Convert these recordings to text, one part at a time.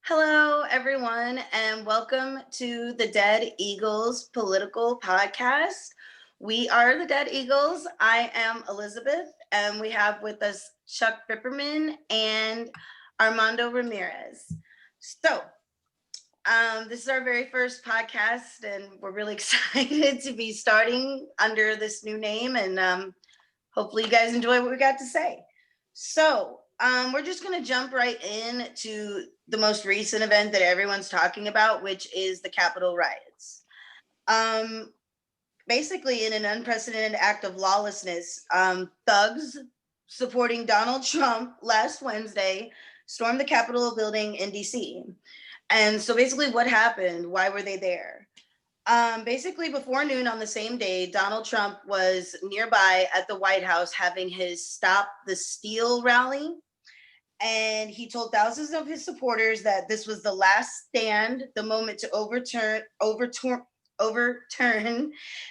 Hello, everyone, and welcome to the Dead Eagles Political Podcast. We are the Dead Eagles. I am Elizabeth, and we have with us Chuck Ripperman and Armando Ramirez. This is our very first podcast, and we're really excited to be starting under this new name, and hopefully you guys enjoy what we got to say. We're just going to jump right into the most recent event that everyone's talking about, which is the Capitol riots. Basically, in an unprecedented act of lawlessness, thugs supporting Donald Trump last Wednesday stormed the Capitol building in DC. And so basically what happened? Why were they there? Basically, before noon on the same day, Donald Trump was nearby at the White House having his Stop the Steal rally. And he told thousands of his supporters that this was the last stand, the moment to overturn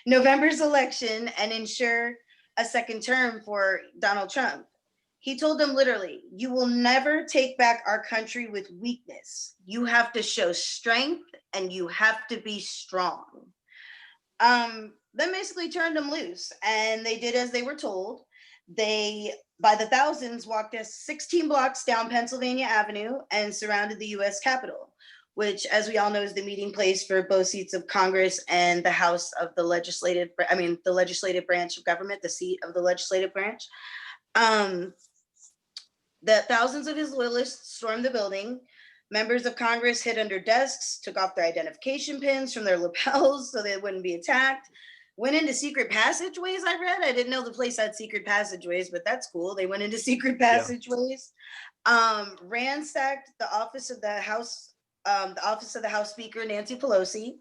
November's election and ensure a second term for Donald Trump. He told them literally, "You will never take back our country with weakness. You have to show strength and you have to be strong." Then basically turned them loose, and they did as they were told. They, by the thousands, walked us 16 blocks down Pennsylvania Avenue and surrounded the U.S. Capitol, which, as we all know, is the meeting place for both seats of Congress and the House of the legislative branch of government, the seat of the legislative branch. The thousands of his loyalists stormed the building. Members of Congress hid under desks, took off their identification pins from their lapels so they wouldn't be attacked, went into secret passageways. I didn't know the place had secret passageways, but that's cool. They went into secret passageways, ransacked the office of the House Speaker, Nancy Pelosi.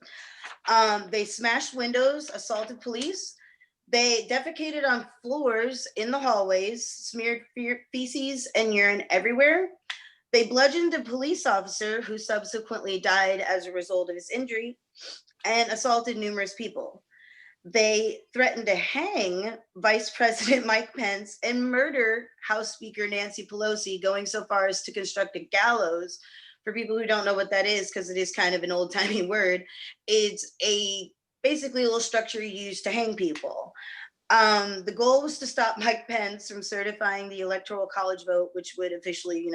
They smashed windows, assaulted police. They defecated on floors in the hallways, smeared feces and urine everywhere. They bludgeoned a police officer who subsequently died as a result of his injury, and assaulted numerous people. They threatened to hang Vice President Mike Pence and murder House Speaker Nancy Pelosi, going so far as to construct a gallows. For people who don't know what that is, because it is kind of an old-timey word, it's basically a little structure used to hang people. The goal was to stop Mike Pence from certifying the Electoral College vote, which would officially,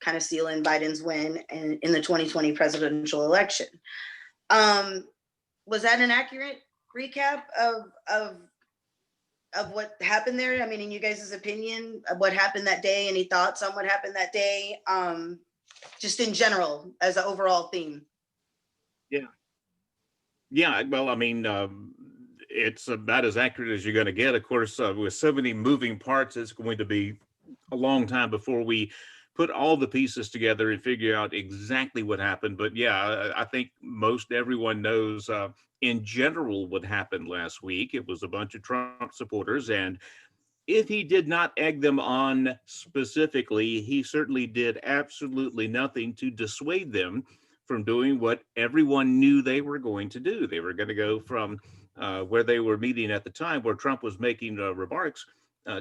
kind of seal in Biden's win in the 2020 presidential election. Was that an accurate recap of what happened there? I mean, in you guys' opinion, of what happened that day? Any thoughts on what happened that day? Just in general, as an overall theme. Yeah. Well, I mean, it's about as accurate as you're going to get. Of course, with so many moving parts, it's going to be a long time before we put all the pieces together and figure out exactly what happened. But yeah, I think most everyone knows in general what happened last week. It was a bunch of Trump supporters, and if he did not egg them on specifically, he certainly did absolutely nothing to dissuade them from doing what everyone knew they were going to do. They were going to go from where they were meeting at the time, where Trump was making remarks,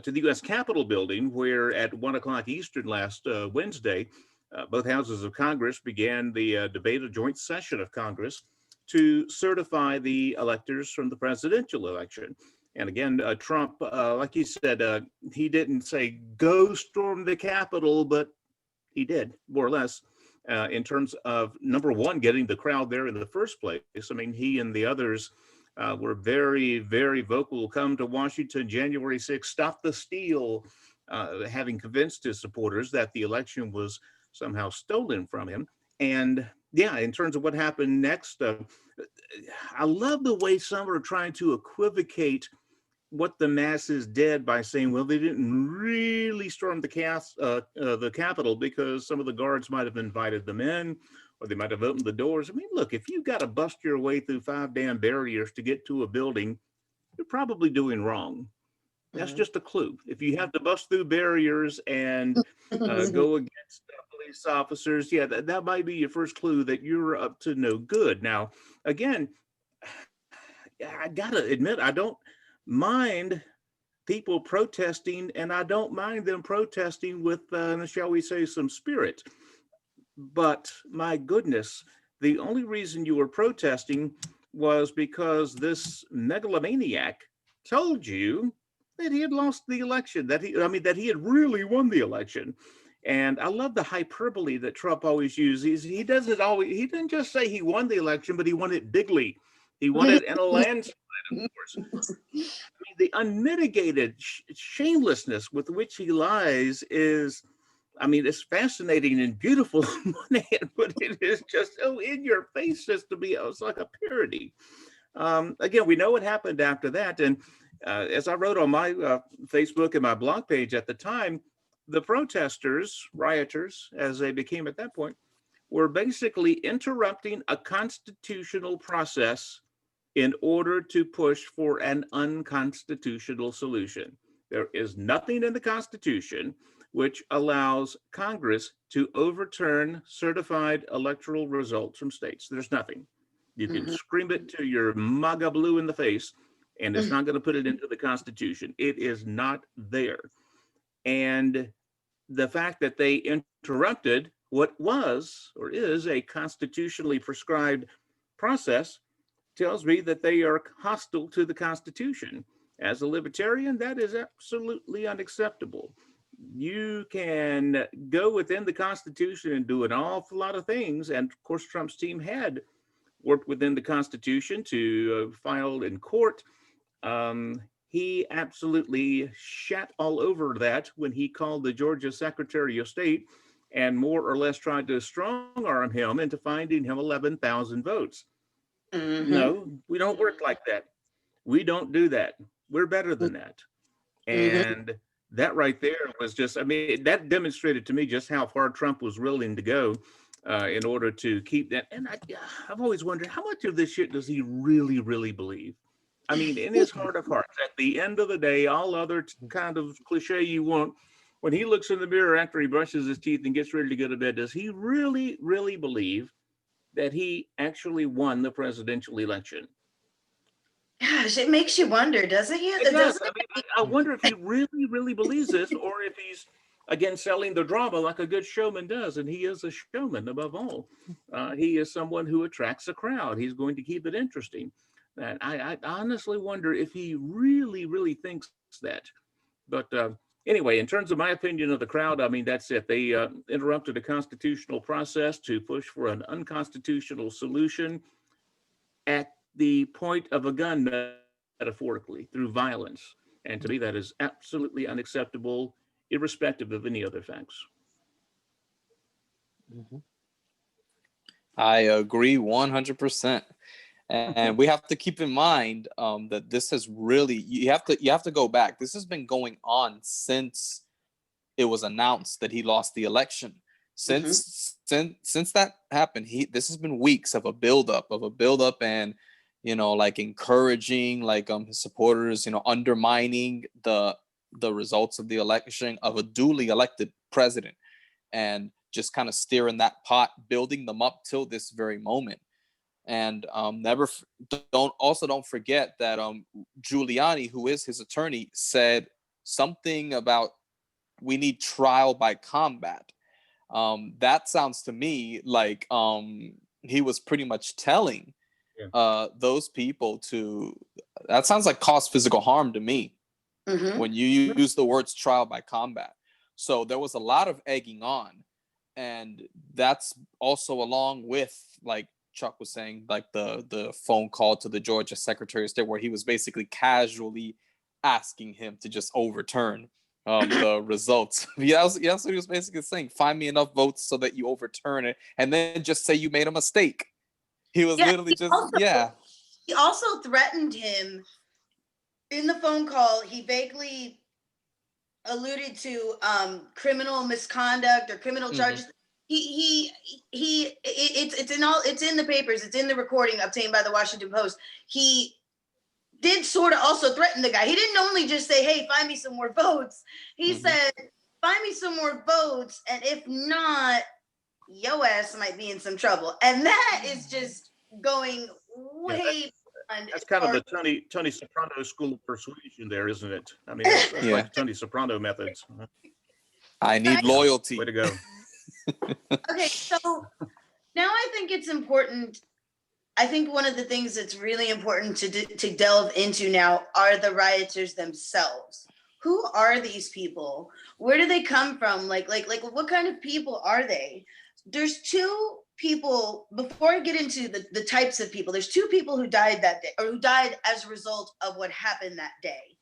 to the U.S. Capitol building, where at 1 o'clock Eastern last Wednesday, both houses of Congress began the debate, a joint session of Congress, to certify the electors from the presidential election. And again, Trump, like you said, he didn't say, "Go storm the Capitol," but he did, more or less, in terms of, number one, getting the crowd there in the first place. I mean, he and the others were very, very vocal. "Come to Washington January 6th, stop the steal," having convinced his supporters that the election was somehow stolen from him. And yeah, in terms of what happened next, I love the way some are trying to equivocate what the masses did by saying, well, they didn't really storm the Capitol because some of the guards might have invited them in, or they might have opened the doors. I mean, look, if you've got to bust your way through 5 damn barriers to get to a building, you're probably doing wrong. That's just a clue. If you have to bust through barriers and go against police officers, yeah, that might be your first clue that you're up to no good. Now, again, I gotta admit, I don't mind people protesting, and I don't mind them protesting with, shall we say, some spirit. But my goodness, the only reason you were protesting was because this megalomaniac told you that he had lost the election, that he had really won the election. And I love the hyperbole that Trump always uses. He didn't just say he won the election, but he won it bigly. He won it in a landslide, of course. I mean, the unmitigated shamelessness with which he lies is, I mean, it's fascinating and beautiful, but it is just so in your face just to be, it's like a parody. Again, we know what happened after that. And as I wrote on my Facebook and my blog page at the time, the protesters, rioters, as they became at that point, were basically interrupting a constitutional process in order to push for an unconstitutional solution. There is nothing in the Constitution which allows Congress to overturn certified electoral results from states. There's nothing. You can scream it to your MAGA blue in the face, and it's not going to put it into the Constitution. It is not there. And the fact that they interrupted what was or is a constitutionally prescribed process tells me that they are hostile to the Constitution. As a libertarian, that is absolutely unacceptable. You can go within the Constitution and do an awful lot of things. And of course, Trump's team had worked within the Constitution to file in court. He absolutely shat all over that when he called the Georgia Secretary of State and more or less tried to strong arm him into finding him 11,000 votes. No, we don't work like that. We don't do that. We're better than that. And that right there was just, I mean, that demonstrated to me just how far Trump was willing to go in order to keep that. And I've always wondered, how much of this shit does he really, really believe? I mean, in his heart of hearts, at the end of the day, all other kind of cliche you want, when he looks in the mirror after he brushes his teeth and gets ready to go to bed, does he really, really believe that he actually won the presidential election? Gosh, it makes you wonder, doesn't it? It does. I mean, I wonder if he really, really believes this, or if he's, again, selling the drama like a good showman does. And he is a showman above all. He is someone who attracts a crowd. He's going to keep it interesting. And I honestly wonder if he really, really thinks that. But anyway, in terms of my opinion of the crowd, I mean, that's it. They interrupted a constitutional process to push for an unconstitutional solution at the point of a gun, metaphorically, through violence. And to me, that is absolutely unacceptable, irrespective of any other facts. I agree 100%. And we have to keep in mind that this has really, you have to go back. This has been going on since it was announced that he lost the election. Since that happened, this has been weeks of a buildup and, you know, like encouraging like his supporters, you know, undermining the results of the election of a duly elected president, and just kind of steering that pot, building them up till this very moment. And don't forget that Giuliani, who is his attorney, said something about we need trial by combat. That sounds to me like he was pretty much telling those people to, that sounds like cause physical harm to me when you use the words trial by combat. So there was a lot of egging on, and that's also along with, like Chuck was saying, like the phone call to the Georgia Secretary of State, where he was basically casually asking him to just overturn the results. That's what he was basically saying. Find me enough votes so that you overturn it, and then just say you made a mistake. He was literally He also threatened him in the phone call. He vaguely alluded to criminal misconduct or criminal charges. It's in the papers. It's in the recording obtained by the Washington Post. He did sort of also threaten the guy. He didn't only just say, "Hey, find me some more votes." He said, "Find me some more votes, and if not, your ass might be in some trouble." And that is just going way. That's kind of the Tony Soprano school of persuasion there, isn't it? I mean, that's like Tony Soprano methods. I need loyalty. Way to go. Okay, so now I think it's important. I think one of the things that's really important to delve into now are the rioters themselves. Who are these people? Where do they come from? Like what kind of people are they? There's two people, before I get into the types of people, there's two people who died that day, or who died as a result of what happened that day,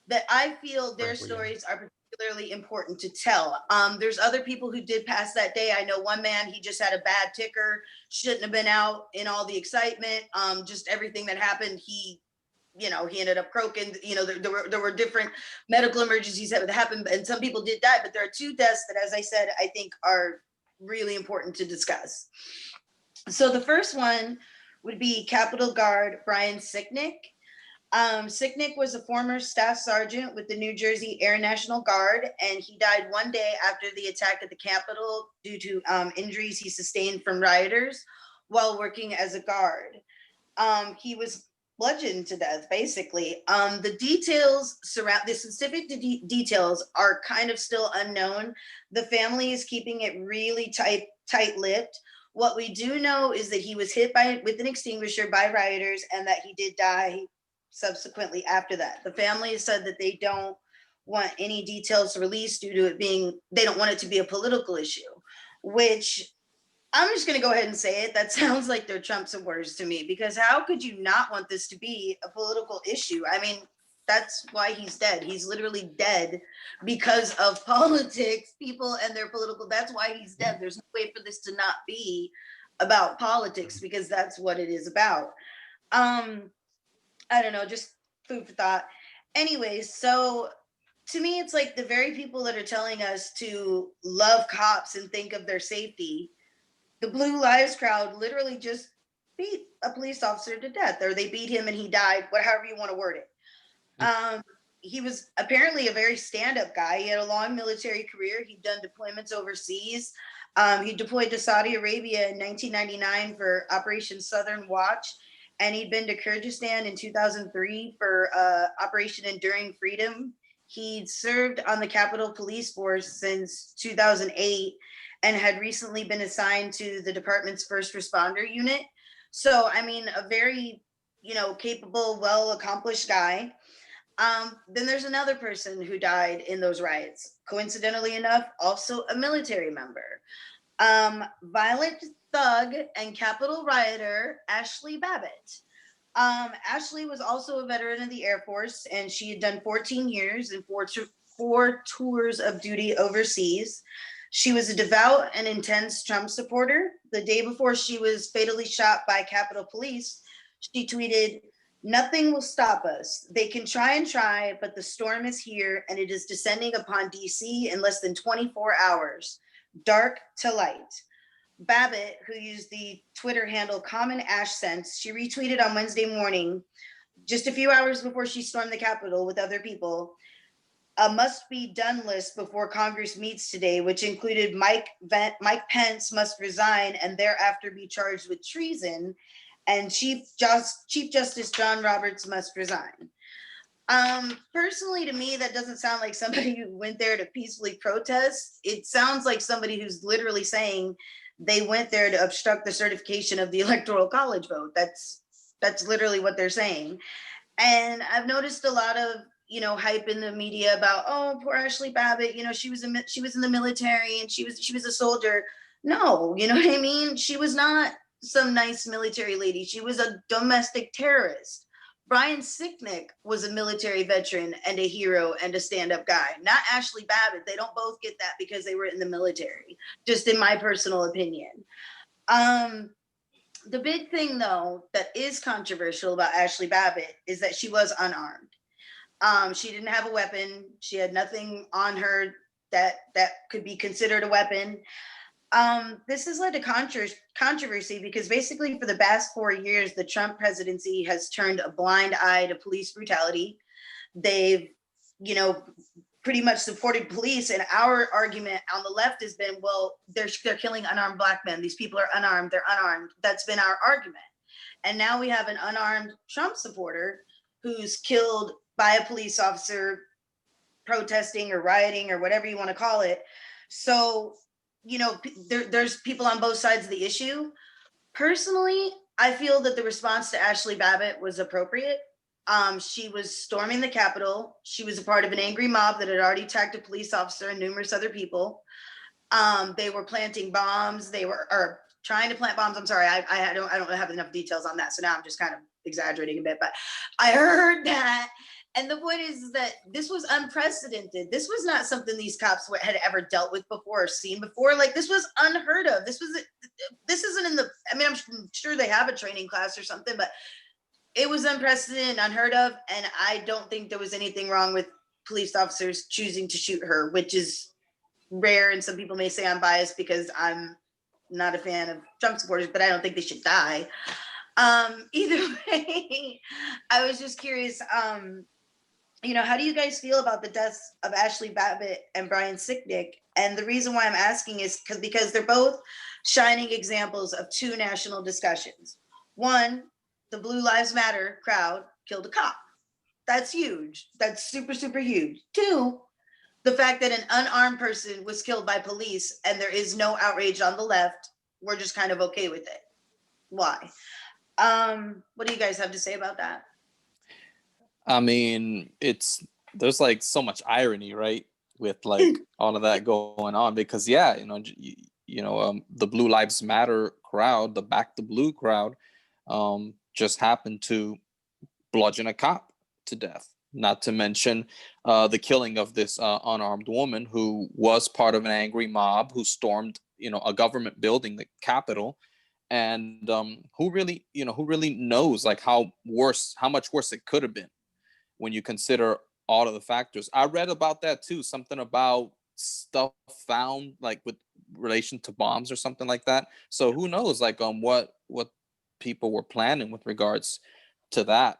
that I feel their Exactly, yeah. stories are particularly important to tell. There's other people who did pass that day. I know one man, he just had a bad ticker, shouldn't have been out in all the excitement, just everything that happened. He ended up croaking. There were different medical emergencies that happened, and some people did die, but there are two deaths that, as I said, I think are really important to discuss. So the first one would be Capitol Guard Brian Sicknick. Sicknick was a former staff sergeant with the New Jersey Air National Guard, and he died one day after the attack at the Capitol due to injuries he sustained from rioters while working as a guard. He was bludgeoned to death, basically. The details surround the specific details are kind of still unknown. The family is keeping it really tight-lipped. What we do know is that he was hit with an extinguisher by rioters, and that he did die subsequently after that. The family has said that they don't want any details released due to it being, they don't want it to be a political issue, which I'm just going to go ahead and say it. That sounds like they're Trump supporters to me, because how could you not want this to be a political issue? I mean, that's why he's dead. He's literally dead because of politics, people and their political, that's why he's dead. There's no way for this to not be about politics, because that's what it is about. I don't know, just food for thought. Anyways, so to me, it's like the very people that are telling us to love cops and think of their safety, the Blue Lives crowd literally just beat a police officer to death, or they beat him and he died, however you want to word it. He was apparently a very stand-up guy. He had a long military career. He'd done deployments overseas. He deployed to Saudi Arabia in 1999 for Operation Southern Watch, and he'd been to Kyrgyzstan in 2003 for Operation Enduring Freedom. He'd served on the Capitol Police Force since 2008 and had recently been assigned to the department's first responder unit. So, I mean, a very, capable, well-accomplished guy. Then there's another person who died in those riots. Coincidentally enough, also a military member. Violent thug and Capitol rioter, Ashli Babbitt. Ashli was also a veteran of the Air Force, and she had done 14 years and four tours of duty overseas. She was a devout and intense Trump supporter. The day before she was fatally shot by Capitol Police, she tweeted, "Nothing will stop us. They can try and try, but the storm is here and it is descending upon DC in less than 24 hours. Dark to light." Babbitt, who used the Twitter handle Common Ash Sense, she retweeted on Wednesday morning, just a few hours before she stormed the Capitol with other people, a must-be-done list before Congress meets today, which included Mike Pence must resign and thereafter be charged with treason, and Chief Justice John Roberts must resign. Personally, to me, that doesn't sound like somebody who went there to peacefully protest. It sounds like somebody who's literally saying they went there to obstruct the certification of the Electoral College vote. That's literally what they're saying. And I've noticed a lot of, hype in the media about, oh, poor Ashli Babbitt, she was in the military and she was a soldier. No, you know what I mean? She was not some nice military lady. She was a domestic terrorist. Brian Sicknick was a military veteran and a hero and a stand-up guy, not Ashli Babbitt. They don't both get that because they were in the military, just in my personal opinion. The big thing, though, that is controversial about Ashli Babbitt is that she was unarmed. She didn't have a weapon. She had nothing on her that could be considered a weapon. This has led to controversy because basically for the past 4 years, the Trump presidency has turned a blind eye to police brutality. They've, pretty much supported police. And our argument on the left has been, well, they're killing unarmed Black men. These people are unarmed. They're unarmed. That's been our argument. And now we have an unarmed Trump supporter who's killed by a police officer protesting or rioting or whatever you want to call it. So there's people on both sides of the issue. Personally, I feel that the response to Ashli Babbitt was appropriate. She was storming the Capitol. She was a part of an angry mob that had already attacked a police officer and numerous other people. They were planting bombs. They were or trying to plant bombs. I'm sorry, I don't have enough details on that. So now I'm just kind of exaggerating a bit, but I heard that. And the point is that this was unprecedented. This was not something these cops had ever dealt with before or seen before. Like, this was unheard of. This isn't in the, I mean, I'm sure they have a training class or something, but it was unprecedented, unheard of. And I don't think there was anything wrong with police officers choosing to shoot her, which is rare. And some people may say I'm biased because I'm not a fan of Trump supporters, but I don't think they should die. Either way, I was just curious, how do you guys feel about the deaths of Ashli Babbitt and Brian Sicknick? And the reason why I'm asking is because they're both shining examples of two national discussions. One, the Blue Lives Matter crowd killed a cop. That's huge. That's super, super huge. Two, the fact that an unarmed person was killed by police and there is no outrage on the left, we're just kind of okay with it. Why? What do you guys have to say about that? I mean, there's like so much irony, right, with like all of that going on, because the Blue Lives Matter crowd, the Back the Blue crowd, just happened to bludgeon a cop to death. Not to mention the killing of this unarmed woman who was part of an angry mob who stormed, a government building, the Capitol, and who really knows like how much worse it could have been when you consider all of the factors. I read about that too, something about stuff found like with relation to bombs or something like that. So who knows like what people were planning with regards to that.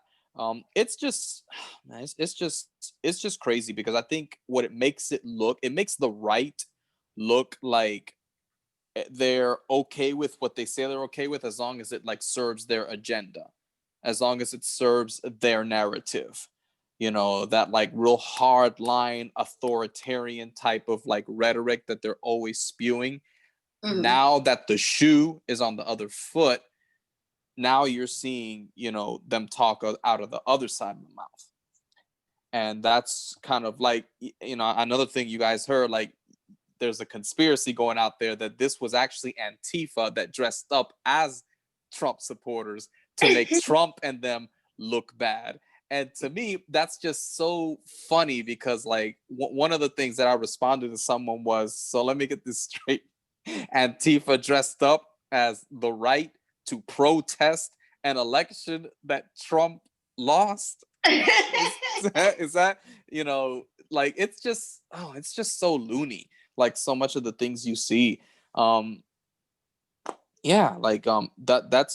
It's just, man, it's just crazy, because I think what it makes the right look like they're okay with what they say they're okay with, as long as it like serves their agenda, as long as it serves their narrative, that like real hard line authoritarian type of like rhetoric that they're always spewing. Mm-hmm. Now that the shoe is on the other foot, now you're seeing, them talk out of the other side of the mouth. And that's kind of like, another thing you guys heard, like there's a conspiracy going out there that this was actually Antifa that dressed up as Trump supporters to make Trump and them look bad. And to me, that's just so funny, because like one of the things that I responded to someone was, so let me get this straight. Antifa dressed up as the right to protest an election that Trump lost. is that like it's just so loony, like so much of the things you see. That's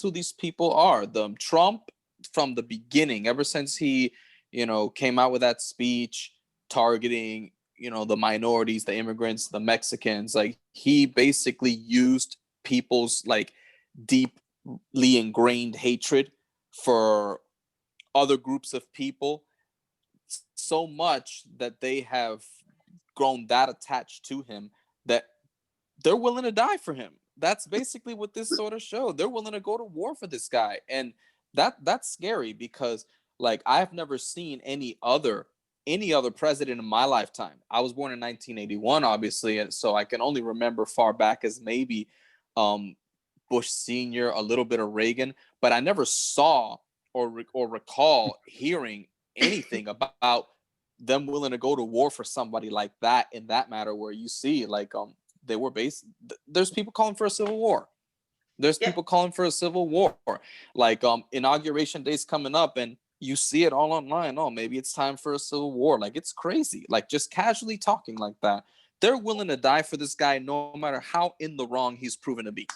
who these people are. The Trump, from the beginning, ever since he came out with that speech targeting the minorities, the immigrants, the Mexicans, like he basically used people's like deeply ingrained hatred for other groups of people so much that they have grown that attached to him that they're willing to die for him. That's basically what this sort of showed. They're willing to go to war for this guy. And that's scary, because like I've never seen any other president in my lifetime. I was born in 1981, obviously, and so I can only remember far back as maybe Bush Sr., a little bit of Reagan, but I never saw or recall hearing anything about them willing to go to war for somebody like that, in that matter, where you see like they were there's people calling for a civil war. There's people calling for a civil war. Like inauguration day's coming up and you see it all online. Oh, maybe it's time for a civil war. Like, it's crazy. Like, just casually talking like that. They're willing to die for this guy no matter how in the wrong he's proven to be.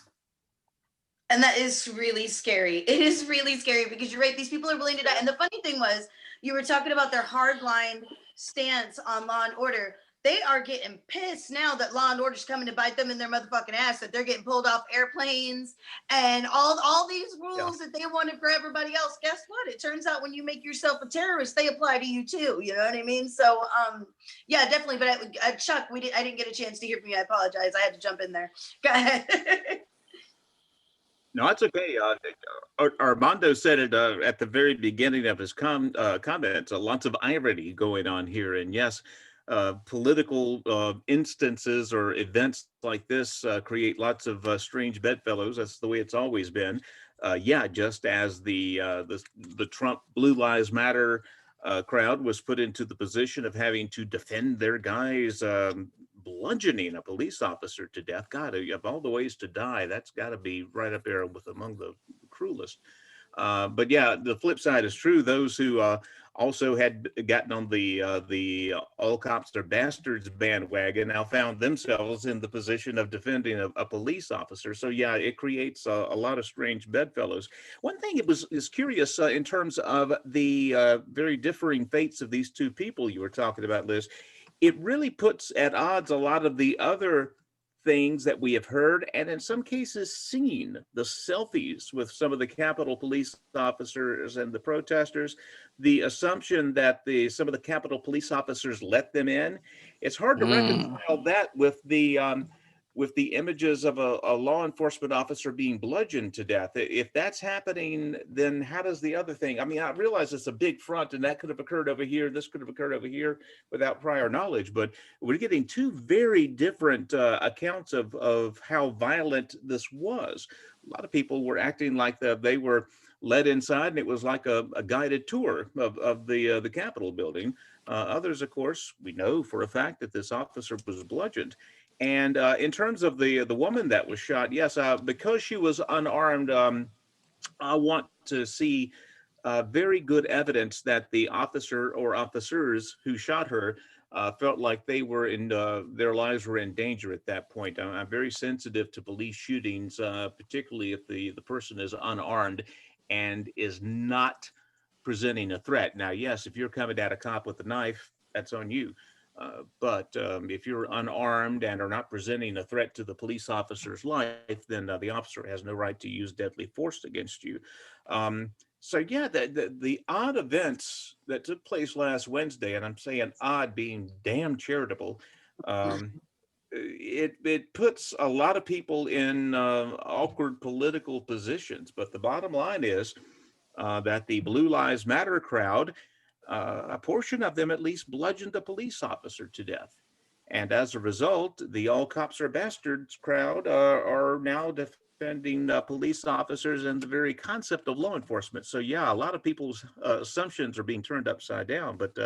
And that is really scary. It is really scary, because you're right. These people are willing to die. And the funny thing was, you were talking about their hardline stance on law and order. they are getting pissed now that law and order's coming to bite them in their motherfucking ass, that they're getting pulled off airplanes and all these rules that they wanted for everybody else. Guess what? It turns out when you make yourself a terrorist, they apply to you too. You know what I mean? So yeah, definitely. But Chuck, I didn't get a chance to hear from you. I apologize. I had to jump in there. Go ahead. No, it's okay. Armando said it at the very beginning of his comments. Lots of irony going on here, and yes, political instances or events like this create lots of strange bedfellows. That's the way it's always been. Yeah, just as the Trump Blue Lives Matter crowd was put into the position of having to defend their guys. Bludgeoning a police officer to death. God, of all the ways to die, that's got to be right up there with among the cruelest. But yeah, the flip side is true. Those who also had gotten on the all cops are bastards bandwagon now found themselves in the position of defending a police officer. So yeah, it creates a lot of strange bedfellows. One thing is curious in terms of the very differing fates of these two people you were talking about, Liz. It really puts at odds a lot of the other things that we have heard and in some cases seen. The selfies with some of the Capitol police officers and the protesters, the assumption that some of the Capitol police officers let them in. It's hard to reconcile that with the images of a law enforcement officer being bludgeoned to death. If that's happening, then how does the other thing? I mean, I realize it's a big front and that could have occurred over here, this could have occurred over here without prior knowledge, but we're getting two very different accounts of how violent this was. A lot of people were acting like they were led inside and it was like a guided tour of the Capitol building. Others, of course, we know for a fact that this officer was bludgeoned. And in terms of the woman that was shot, yes, because she was unarmed, I want to see very good evidence that the officer or officers who shot her felt like they were their lives were in danger at that point. I'm very sensitive to police shootings, particularly if the person is unarmed and is not presenting a threat. Now, yes, if you're coming at a cop with a knife, that's on you. But if you're unarmed and are not presenting a threat to the police officer's life, then the officer has no right to use deadly force against you. So yeah, the odd events that took place last Wednesday, and I'm saying odd being damn charitable, it puts a lot of people in awkward political positions. But the bottom line is that the Blue Lives Matter crowd, a portion of them at least bludgeoned a police officer to death. And as a result, the all cops are bastards crowd are now defending police officers and the very concept of law enforcement. So yeah, a lot of people's assumptions are being turned upside down. But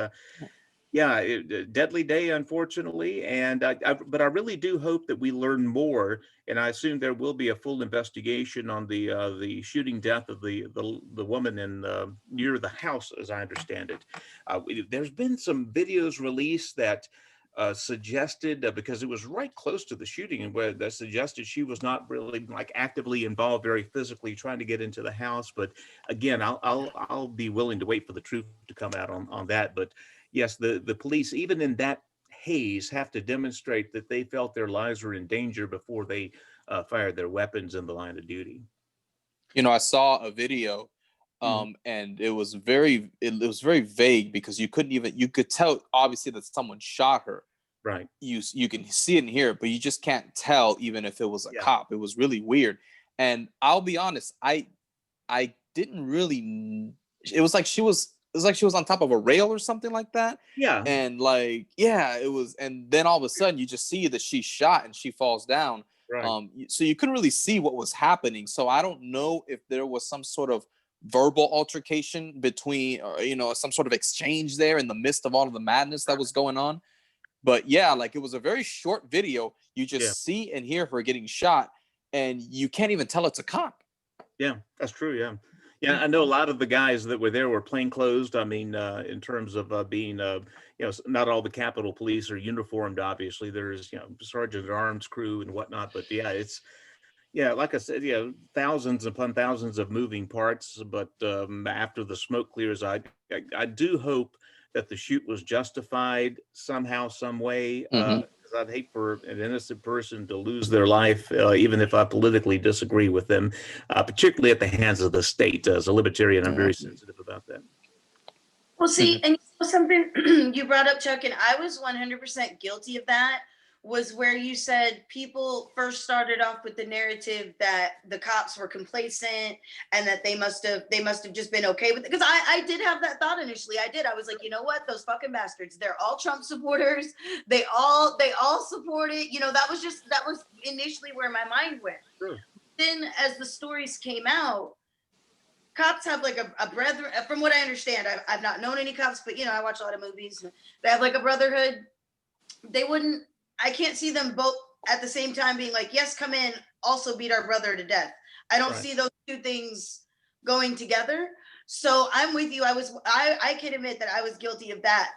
yeah, deadly day, unfortunately. And but I really do hope that we learn more. And I assume there will be a full investigation on the shooting death of the woman in near the house, as I understand it. There's been some videos released that suggested because it was right close to the shooting, and where that suggested she was not really like actively involved, very physically trying to get into the house. But again, I'll be willing to wait for the truth to come out on that. But yes, the police, even in that haze, have to demonstrate that they felt their lives were in danger before they fired their weapons in the line of duty. You know, I saw a video, and it was very vague because you could tell obviously that someone shot her. Right. You can see it and hear it, but you just can't tell even if it was a cop. It was really weird. And I'll be honest, I didn't really. It was like she was on top of a rail or something like that. Yeah. And like, yeah, it was. And then all of a sudden you just see that she's shot and she falls down. Right. So you couldn't really see what was happening. So I don't know if there was some sort of verbal altercation between, or, some sort of exchange there in the midst of all of the madness that was going on. But yeah, like it was a very short video. You just see and hear her getting shot and you can't even tell it's a cop. Yeah, that's true. Yeah. Yeah, I know a lot of the guys that were there were plainclothes. I mean, in terms of being, not all the Capitol Police are uniformed. Obviously, there's sergeant at arms crew and whatnot. But yeah, like I said, thousands upon thousands of moving parts. But after the smoke clears, I do hope that the shoot was justified somehow, some way. Mhm. 'Cause I'd hate for an innocent person to lose their life, even if I politically disagree with them, particularly at the hands of the state. As a libertarian, I'm Yeah. very sensitive about that. Well, see, Mhm. and you know something you brought up, Chuck, and I was 100% guilty of that, was where you said people first started off with the narrative that the cops were complacent and that they must have just been okay with it. Because I did have that thought initially. I did. I was like, you know what? Those fucking bastards. They're all Trump supporters. They all support it. You know, that was initially where my mind went. Sure. Then as the stories came out, cops have like a brother, from what I understand. I've not known any cops, but you know, I watch a lot of movies. They have like a brotherhood. They wouldn't, I can't see them both at the same time being like, yes, come in, also beat our brother to death. I don't Right. see those two things going together. So I'm with you. I can admit that I was guilty of that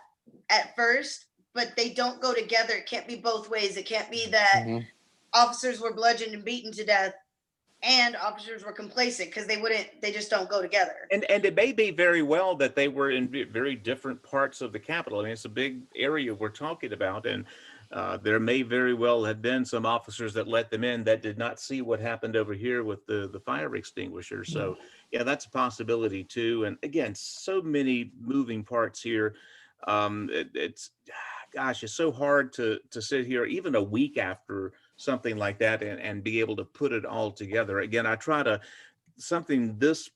at first, but they don't go together. It can't be both ways. It can't be that Mhm. officers were bludgeoned and beaten to death and officers were complacent, because they just don't go together. And it may be very well that they were in very different parts of the Capitol. I mean, it's a big area we're talking about, and there may very well have been some officers that let them in that did not see what happened over here with the fire extinguisher. So, yeah, that's a possibility too. And again, so many moving parts here. It's gosh, it's so hard to sit here even a week after something like that and be able to put it all together. Again, I try to something this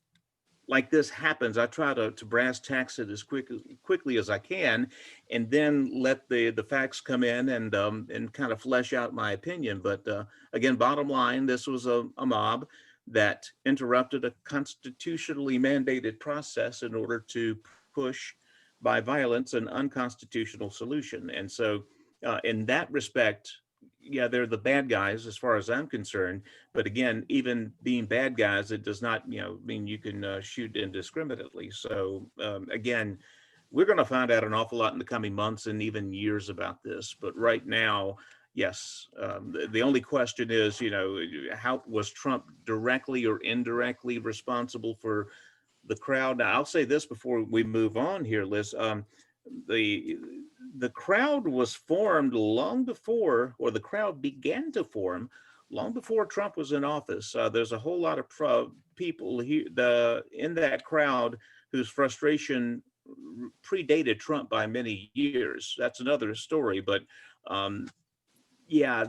like this happens, I try to brass tacks it as quickly as I can, and then let the facts come in and kind of flesh out my opinion. But again, bottom line, this was a mob that interrupted a constitutionally mandated process in order to push by violence an unconstitutional solution. And so, in that respect, yeah, they're the bad guys as far as I'm concerned. But again, even being bad guys, it does not, mean you can shoot indiscriminately. So again, we're going to find out an awful lot in the coming months and even years about this. But right now, yes, the only question is, how was Trump directly or indirectly responsible for the crowd? Now, I'll say this before we move on here, Liz. The the crowd was formed long before, or the crowd began to form long before Trump was in office. There's a whole lot of people in that crowd whose frustration predated Trump by many years. That's another story. But um, yeah,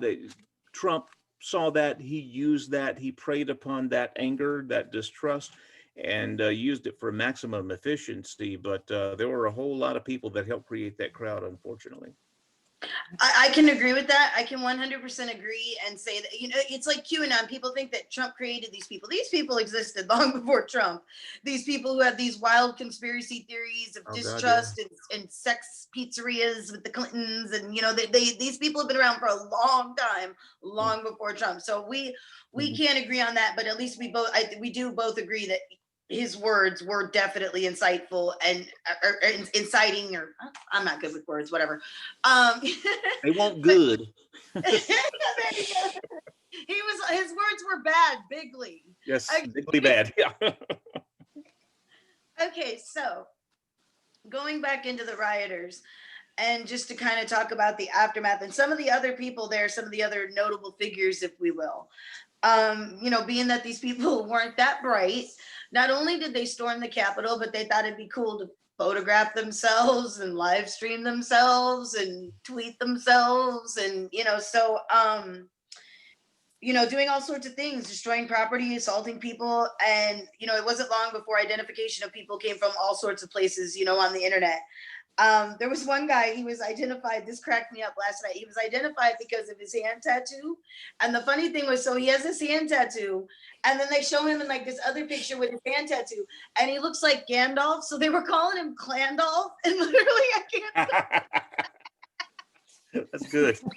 Trump saw that, he used that, he preyed upon that anger, that distrust, and used it for maximum efficiency. But there were a whole lot of people that helped create that crowd, unfortunately. I can agree with that. I can 100% agree and say that, it's like QAnon. People think that Trump created these people. These people existed long before Trump. These people who have these wild conspiracy theories of Oh God, yeah. distrust and sex pizzerias with the Clintons. And, these people have been around for a long time, long before Trump. So we Mhm. can't agree on that, but at least we do both agree that his words were definitely insightful and or inciting, or I'm not good with words, whatever. They want but good. there you go. His words were bad, bigly. Yes, bigly bad. Yeah. Okay, so going back into the rioters, and just to kind of talk about the aftermath and some of the other people there, some of the other notable figures, if we will. Being that these people weren't that bright, not only did they storm the Capitol, but they thought it'd be cool to photograph themselves and live stream themselves and tweet themselves. And, doing all sorts of things, destroying property, assaulting people. And, it wasn't long before identification of people came from all sorts of places, on the internet. There was one guy, he was identified, this cracked me up last night. He was identified because of his hand tattoo. And the funny thing was, so he has this hand tattoo, and then they show him in like this other picture with his hand tattoo, and he looks like Gandalf. So they were calling him Clandolf. And literally, I can't That's good. stop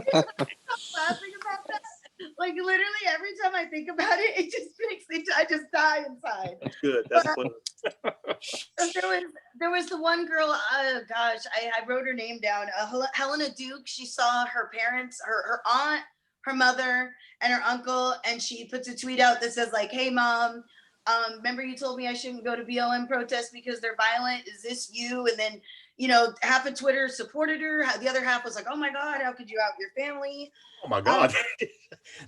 laughing about that. Like literally every time I think about it, it just makes me, I just die inside. That's good. That's fun. There was the one girl, oh gosh, I wrote her name down, Helena Duke. She saw her parents, her aunt, her mother, and her uncle, and she puts a tweet out that says like, hey mom, Remember you told me I shouldn't go to BLM protests because they're violent. Is this you? And then, you know, half of Twitter supported her. The other half was like, oh my God, how could you out your family? Oh my God.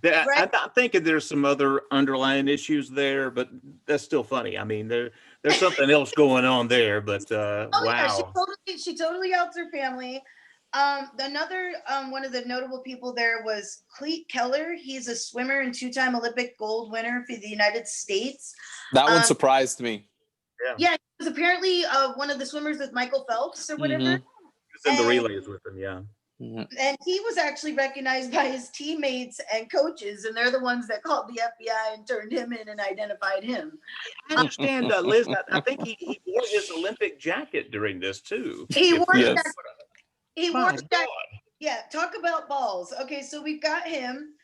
Right. I'm thinking there's some other underlying issues there, but that's still funny. I mean, there's something else going on there, but Oh yeah, wow. she totally outs her family. Another one of the notable people there was Cleet Keller. He's a swimmer and two-time Olympic gold winner for the United States. That one surprised me. Yeah, he was apparently one of the swimmers with Michael Phelps or whatever. Mhm. It's in the relays with them, yeah. And he was actually recognized by his teammates and coaches, and they're the ones that called the FBI and turned him in and identified him. I understand, Liz. I think he wore his Olympic jacket during this too. He wore Yes. that. He My wore that. God. Yeah, talk about balls. Okay, so we've got him.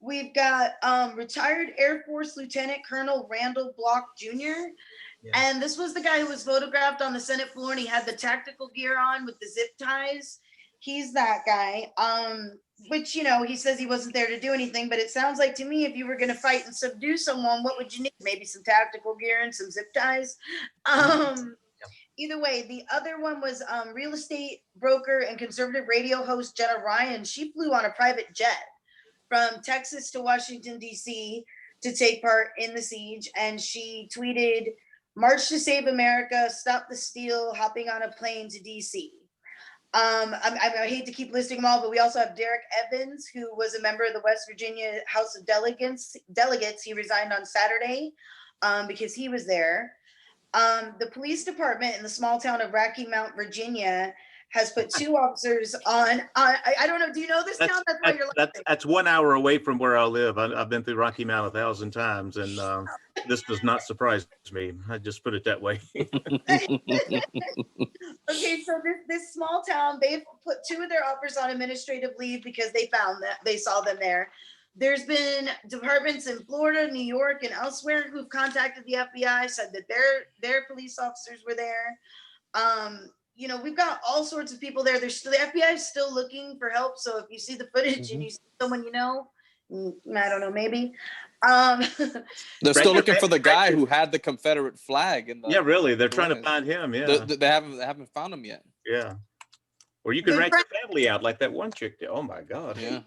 We've got retired Air Force Lieutenant Colonel Randall Block Jr. Yeah. And this was the guy who was photographed on the Senate floor, and he had the tactical gear on with the zip ties. He's that guy. Which, you know, he says he wasn't there to do anything, but it sounds like to me, if you were going to fight and subdue someone, what would you need? Maybe some tactical gear and some zip ties. Either way, the other one was real estate broker and conservative radio host Jenna Ryan. She flew on a private jet from Texas to Washington, D.C. to take part in the siege. And she tweeted, "March to save America, stop the steal, hopping on a plane to D.C." I hate to keep listing them all, but we also have Derek Evans, who was a member of the West Virginia House of Delegates. He resigned on Saturday because he was there. The police department in the small town of Rocky Mount, Virginia, has put 2 officers on. I don't know. Do you know this town? That's why you're laughing. That's 1 hour away from where I live. I've been through Rocky Mount 1,000 times, and this does not surprise me. I just put it that way. Okay, so this small town, they've put 2 of their officers on administrative leave because they saw them there. There's been departments in Florida, New York, and elsewhere who've contacted the FBI, said that their police officers were there. You know, we've got all sorts of people there. The FBI is still looking for help. So if you see the footage and you see someone you know, I don't know, maybe. They're still looking for the guy who had the Confederate flag. Yeah, really. They're trying to find him. Yeah. They haven't found him yet. Yeah. Or you can rank your family out like that one chick did. Oh my God. Yeah.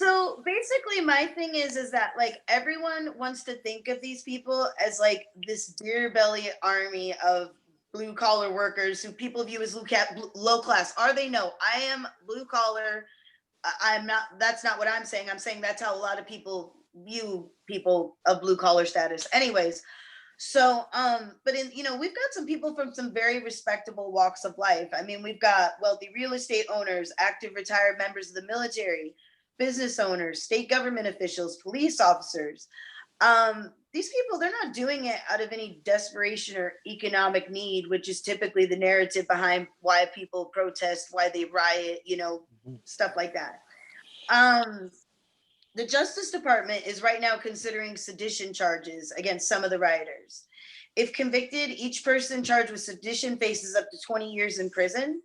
So basically my thing is that like everyone wants to think of these people as like this beer belly army of blue collar workers who people view as low class. Are they? No, I am blue collar. I'm not. That's not what I'm saying. I'm saying that's how a lot of people view people of blue collar status. Anyways, so but we've got some people from some very respectable walks of life. I mean, we've got wealthy real estate owners, active retired members of the military, business owners, state government officials, police officers. These people, they're not doing it out of any desperation or economic need, which is typically the narrative behind why people protest, why they riot, stuff like that. The Justice Department is right now considering sedition charges against some of the rioters. If convicted, each person charged with sedition faces up to 20 years in prison.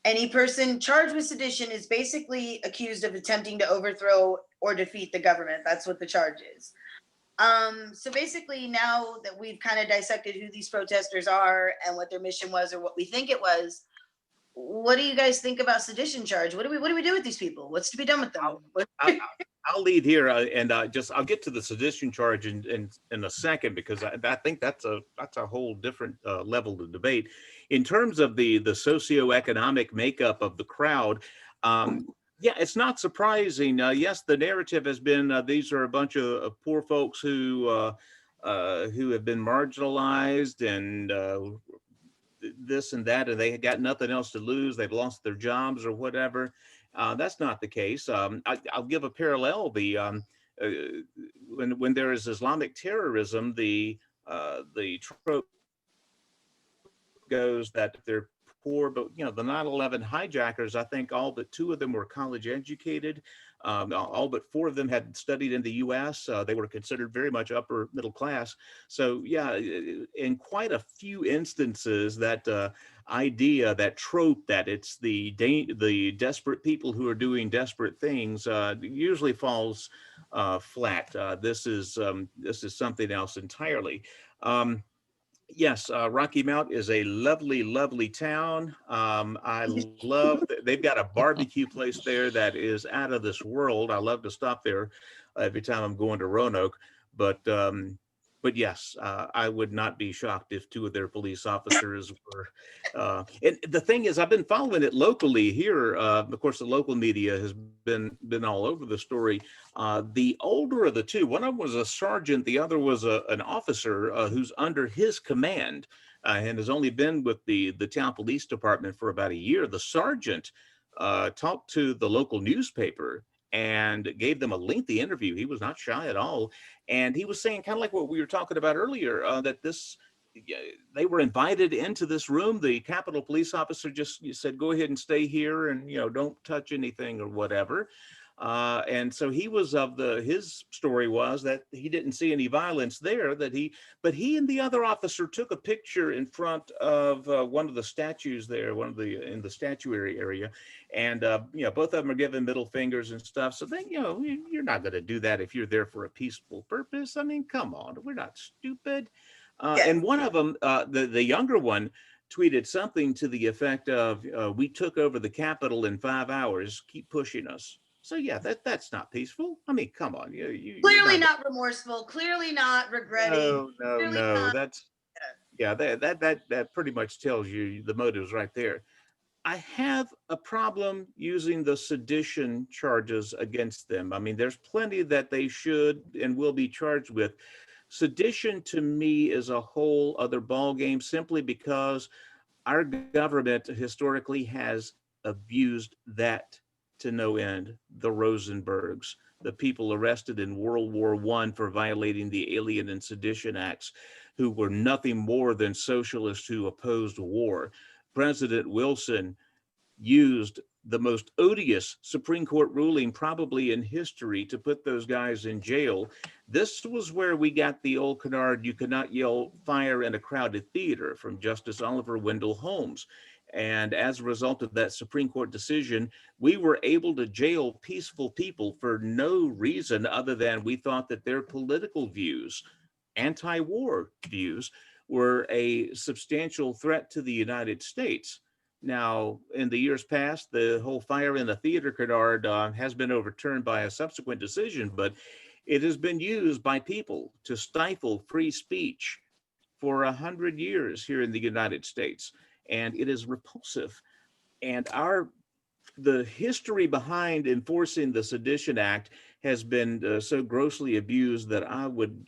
Any person charged with sedition is basically accused of attempting to overthrow or defeat the government. That's what the charge is. So basically, now that we've kind of dissected who these protesters are and what their mission was or what we think it was, what do you guys think about sedition charge? What do we do with these people? What's to be done with them? I'll lead here, and I'll get to the sedition charge in a second, because I think that's a whole different level of debate. In terms of the socioeconomic makeup of the crowd, yeah, it's not surprising. Yes, the narrative has been these are a bunch of poor folks who have been marginalized and this and that, and they got nothing else to lose. They've lost their jobs or whatever. That's not the case. I'll give a parallel. When there is Islamic terrorism, the trope goes that they're poor, but the 9/11 hijackers, I think all but 2 of them were college educated. All but 4 of them had studied in the U.S. They were considered very much upper middle class. So yeah, in quite a few instances, that idea, that trope that it's the desperate people who are doing desperate things usually falls flat. This is something else entirely. Yes, Rocky Mount is a lovely, lovely town. I love they've got a barbecue place there that is out of this world. I love to stop there every time I'm going to Roanoke. But yes, I would not be shocked if two of their police officers were. And the thing is, I've been following it locally here. Of course, the local media has been all over the story. The older of the two, one of them was a sergeant, the other was an officer who's under his command and has only been with the town police department for about a year. The sergeant talked to the local newspaper and gave them a lengthy interview. He was not shy at all. And he was saying, kind of like what we were talking about earlier, that they were invited into this room. The Capitol police officer just said, go ahead and stay here and, don't touch anything or whatever. And so he was his story was that he didn't see any violence there, but he and the other officer took a picture in front of one of the statues there, in the statuary area. And, both of them are giving middle fingers and stuff. So then, you're not going to do that if you're there for a peaceful purpose. I mean, come on, we're not stupid. And one of them, the younger one, tweeted something to the effect of, we took over the Capitol in 5 hours, keep pushing us. So yeah, that's not peaceful. I mean, come on, Clearly not remorseful. Clearly not regretting. No. That's that pretty much tells you the motives right there. I have a problem using the sedition charges against them. I mean, there's plenty that they should and will be charged with. Sedition to me is a whole other ballgame, simply because our government historically has abused that to no end. The Rosenbergs, the people arrested in World War I for violating the Alien and Sedition Acts, who were nothing more than socialists who opposed war. President Wilson used the most odious Supreme Court ruling probably in history to put those guys in jail. This was where we got the old canard, you cannot yell fire in a crowded theater, from Justice Oliver Wendell Holmes. And as a result of that Supreme Court decision, we were able to jail peaceful people for no reason other than we thought that their political views, anti-war views, were a substantial threat to the United States. Now, in the years past, the whole fire in a theater canard has been overturned by a subsequent decision, but it has been used by people to stifle free speech for 100 years here in the United States. And it is repulsive. And the history behind enforcing the Sedition Act has been so grossly abused that I would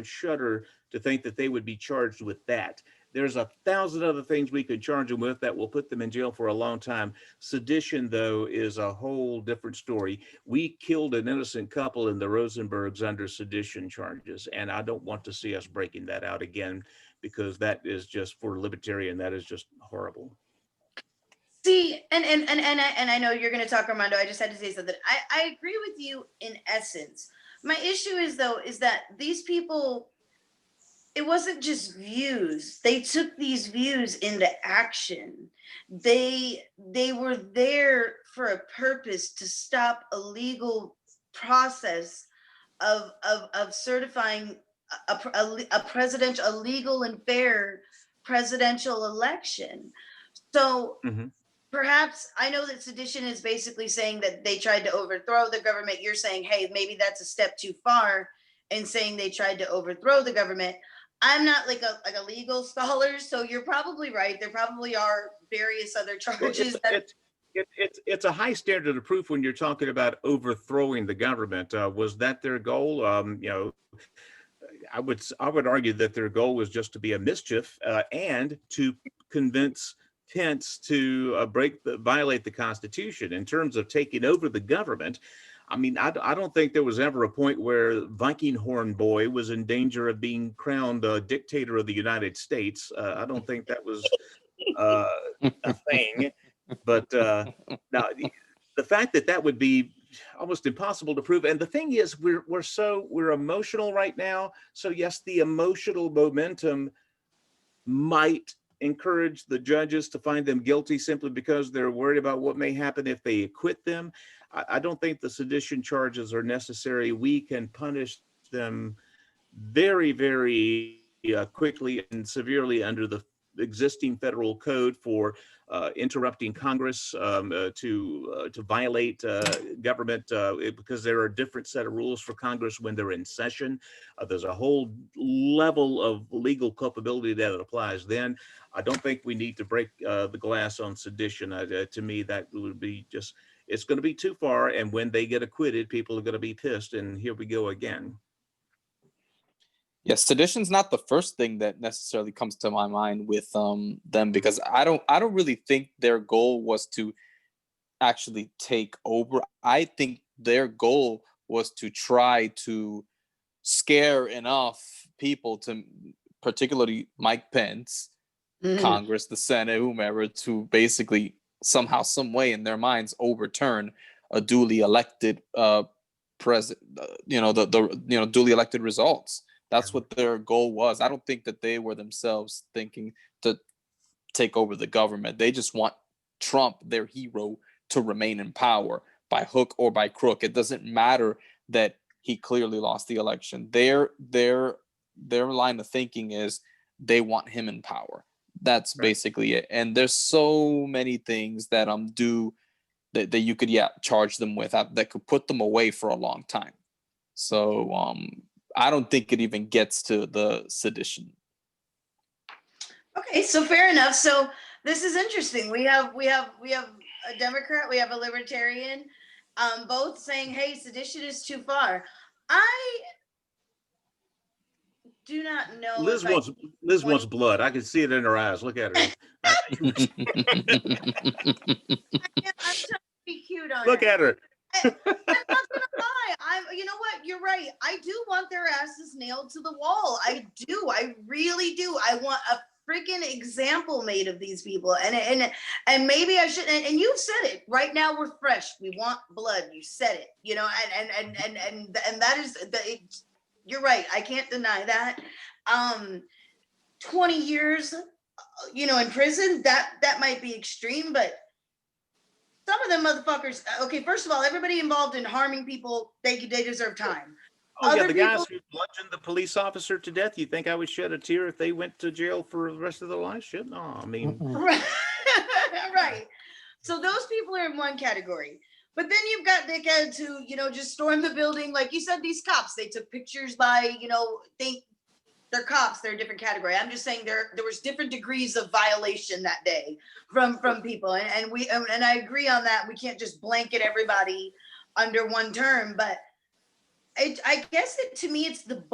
shudder to think that they would be charged with that. There's 1,000 other things we could charge them with that will put them in jail for a long time. Sedition, though, is a whole different story. We killed an innocent couple in the Rosenbergs under sedition charges, and I don't want to see us breaking that out again, because that is just, for libertarian, that is just horrible. See, and I know you're going to talk, Armando. I just had to say something. I agree with you in essence. My issue is that these people, it wasn't just views. They took these views into action. They were there for a purpose, to stop a legal process of certifying a legal and fair presidential election. So perhaps, I know that sedition is basically saying that they tried to overthrow the government. You're saying, hey, maybe that's a step too far in saying they tried to overthrow the government. I'm not like a legal scholar, so you're probably right. There probably are various other charges. It's a high standard of proof when you're talking about overthrowing the government. Was that their goal? I would argue that their goal was just to be a mischief and to convince Pence to violate the Constitution. In terms of taking over the government, I mean, I don't think there was ever a point where Viking Horn Boy was in danger of being crowned dictator of the United States. I don't think that was a thing. But now, the fact that would be almost impossible to prove. And the thing is, we're emotional right now. So yes, the emotional momentum might encourage the judges to find them guilty simply because they're worried about what may happen if they acquit them. I don't think the sedition charges are necessary. We can punish them very, very quickly and severely under the existing federal code for interrupting Congress, to violate government, because there are a different set of rules for Congress when they're in session. There's a whole level of legal culpability that applies then. I don't think we need to break the glass on sedition. To me, that would be just, it's going to be too far. And when they get acquitted, people are going to be pissed. And here we go again. Yes, sedition's not the first thing that necessarily comes to my mind with them, because I don't really think their goal was to actually take over. I think their goal was to try to scare enough people, to particularly Mike Pence, Congress, the Senate, whomever, to basically somehow, some way in their minds overturn a duly elected president, duly elected results. That's what their goal was. I don't think that they were themselves thinking to take over the government. They just want Trump, their hero, to remain in power by hook or by crook. It doesn't matter that he clearly lost the election. Their line of thinking is they want him in power. That's basically it. And there's so many things that that you could charge them with that could put them away for a long time. So I don't think it even gets to the sedition. Okay, so fair enough. So this is interesting. We have a Democrat, we have a Libertarian, both saying, "Hey, sedition is too far." I do not know. Liz wants blood. I can see it in her eyes. Look at her. I'm trying to be cute on Look at her. I'm not gonna lie. You know what? You're right. I do want their asses nailed to the wall. I do. I really do. I want a freaking example made of these people. And maybe I should. And you said it. Right now we're fresh. We want blood. You said it. You know. And that is you're right. I can't deny that. 20 years, in prison. That might be extreme, but. Some of them motherfuckers. Okay, first of all, everybody involved in harming people, they deserve time. Oh yeah, the guys who bludgeoned the police officer to death. You think I would shed a tear if they went to jail for the rest of their lives? Shit, no. I mean, right. Right. So those people are in one category. But then you've got dickheads who, just storm the building. Like you said, these cops, they took pictures by, they're cops, they're a different category. I'm just saying there was different degrees of violation that day from people. And I agree on that. We can't just blanket everybody under one term, but I guess to me, it's the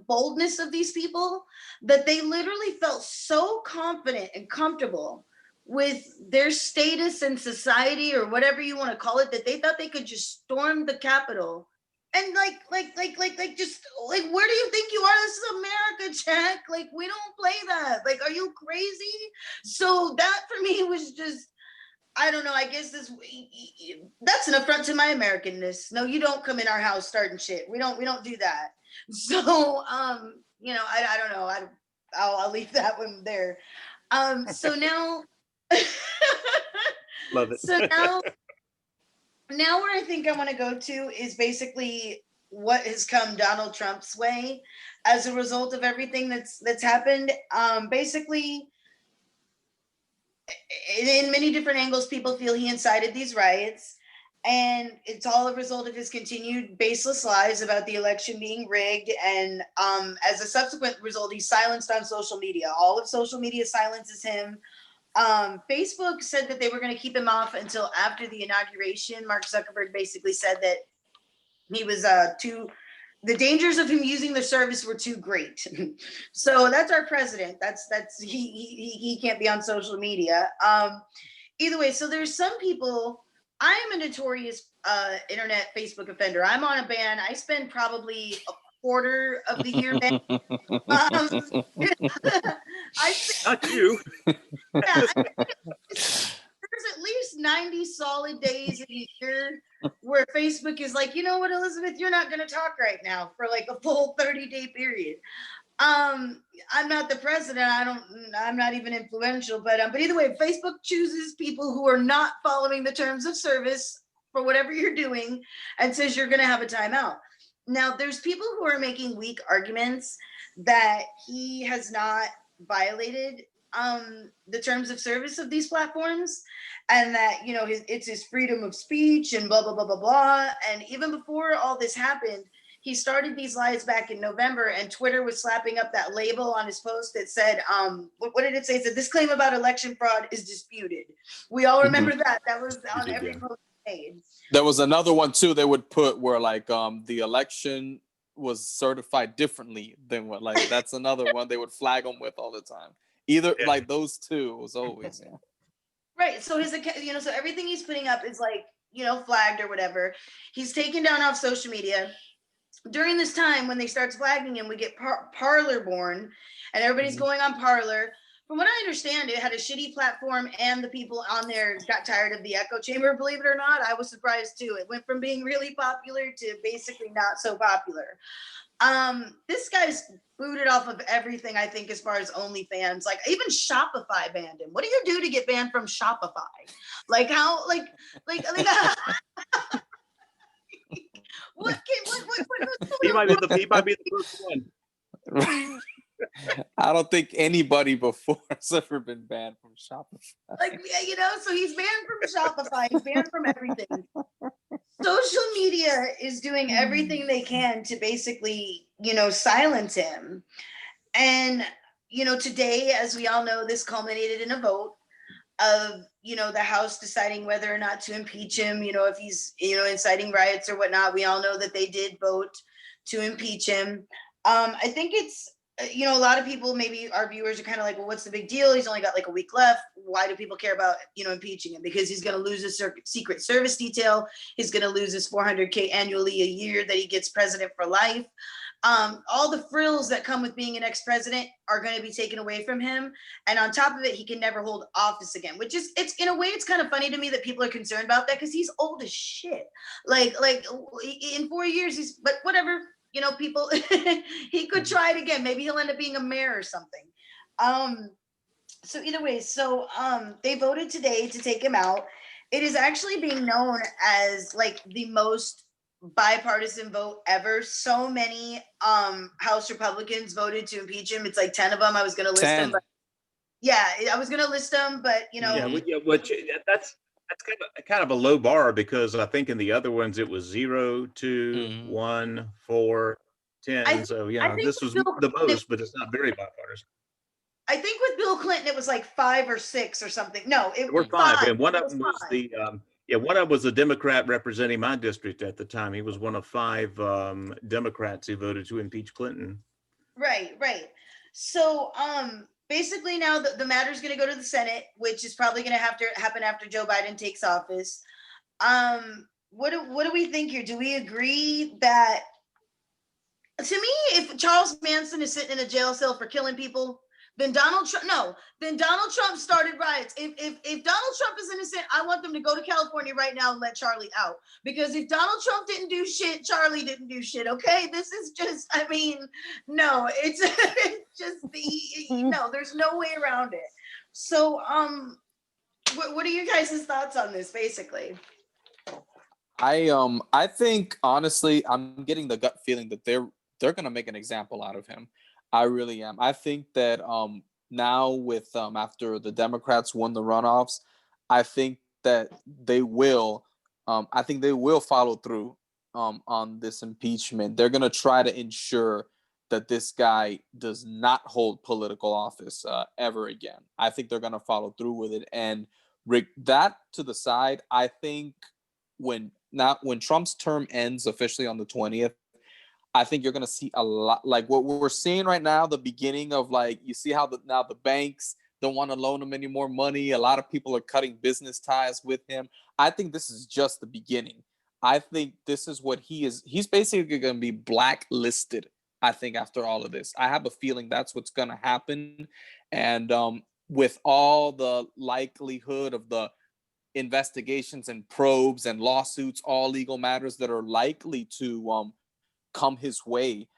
boldness of these people that they literally felt so confident and comfortable with their status in society, or whatever you want to call it, that they thought they could just storm the Capitol. And just where do you think you are? This is America, Jack. Like, we don't play that. Like, are you crazy? So that for me was just, I don't know. I guess that's an affront to my Americanness. No, you don't come in our house starting shit. We don't do that. So, I don't know. I'll leave that one there. So now, love it. So now where I think I want to go to is basically what has come Donald Trump's way as a result of everything that's happened. Basically, in many different angles, people feel he incited these riots, and it's all a result of his continued baseless lies about the election being rigged. And as a subsequent result, he's silenced on social media. All of social media silences him. Facebook said that they were going to keep him off until after the inauguration. Mark Zuckerberg basically said that he was the dangers of him using the service were too great. So that's our president. He can't be on social media. Either way, so there's some people. I am a notorious internet Facebook offender. I'm on a ban. I spend probably a quarter of the year ban. Not you. Yeah, there's at least 90 solid days in a year where Facebook is like, you know what, Elizabeth, you're not going to talk right now for like a full 30-day period. I'm not the president. I'm not even influential, but either way, Facebook chooses people who are not following the terms of service for whatever you're doing and says you're going to have a timeout. Now, there's people who are making weak arguments that he has not violated the terms of service of these platforms, and that, you know, it's his freedom of speech and blah, blah, blah, blah, blah. And even before all this happened, he started these lies back in November, and Twitter was slapping up that label on his post that said, what did it say? It said, "This claim about election fraud is disputed." We all remember that. That was on every post made. There was another one too they would put where like the election was certified differently than what, like that's another one they would flag him with all the time. Either like those two was always right. So his account, you know, so everything he's putting up is like, you know, flagged or whatever. He's taken down off social media. During this time when they start flagging him, we get Parler born, and everybody's going on Parler. From what I understand, it had a shitty platform, and the people on there got tired of the echo chamber. Believe it or not, I was surprised too. It went from being really popular to basically not so popular. This guy's booted off of everything, I think, as far as OnlyFans. Like, even Shopify banned him. What do you do to get banned from Shopify? Like, how, like what he might be the first one. I don't think anybody before has ever been banned from Shopify. Like, you know, so he's banned from Shopify, he's banned from everything. Social media is doing everything they can to basically, you know, silence him. And, you know, today, as we all know, this culminated in a vote of, you know, the House deciding whether or not to impeach him, you know, if he's, you know, inciting riots or whatnot. We all know that they did vote to impeach him. I think it's, you know, a lot of people, maybe our viewers, are kind of like, well, what's the big deal? He's only got like a week left. Why do people care about, you know, impeaching him? Because he's going to lose his Secret Service detail. He's going to lose his $400K annually a year that he gets president for life. All the frills that come with being an ex-president are going to be taken away from him. And on top of it, he can never hold office again, which is, it's in a way, it's kind of funny to me that people are concerned about that, because he's old as shit. Like in 4 years, but whatever. You know, people, he could try it again. Maybe he'll end up being a mayor or something. So either way, they voted today to take him out. It is actually being known as like the most bipartisan vote ever. So many House Republicans voted to impeach him. It's like 10 of them. I was going to list 10. them. But yeah, I was going to list them, but you know. That's kind of a low bar, because I think in the other ones it was 0, 2, 1, 4, 10. So yeah, this was the most, but it's not very bipartisan. I think with Bill Clinton it was like 5 or 6 or something. No, it were was 5, and one of them was one of them was a Democrat representing my district at the time. He was one of 5 Democrats who voted to impeach Clinton. Right. So basically now the matter is going to go to the Senate, which is probably going to have to happen after Joe Biden takes office. What do we think here? Do we agree that, to me, if Charles Manson is sitting in a jail cell for killing people, then Donald Trump started riots. If Donald Trump is innocent, I want them to go to California right now and let Charlie out. Because if Donald Trump didn't do shit, Charlie didn't do shit. Okay, this is just, I mean, no, it's just no, there's no way around it. So, what are you guys' thoughts on this, basically? I think, honestly, I'm getting the gut feeling that they're gonna make an example out of him. I really am. I think that now with after the Democrats won the runoffs, I think that they will. I think they will follow through on this impeachment. They're gonna try to ensure that this guy does not hold political office ever again. I think they're gonna follow through with it. And that to the side, I think when Trump's term ends officially on the 20th. I think you're going to see a lot like what we're seeing right now, the beginning of, like, you see how now the banks don't want to loan him any more money. A lot of people are cutting business ties with him. I think this is just the beginning. I think this is what he is. He's basically going to be blacklisted, I think, after all of this. I have a feeling that's what's going to happen. And with all the likelihood of the investigations and probes and lawsuits, all legal matters that are likely to come his way,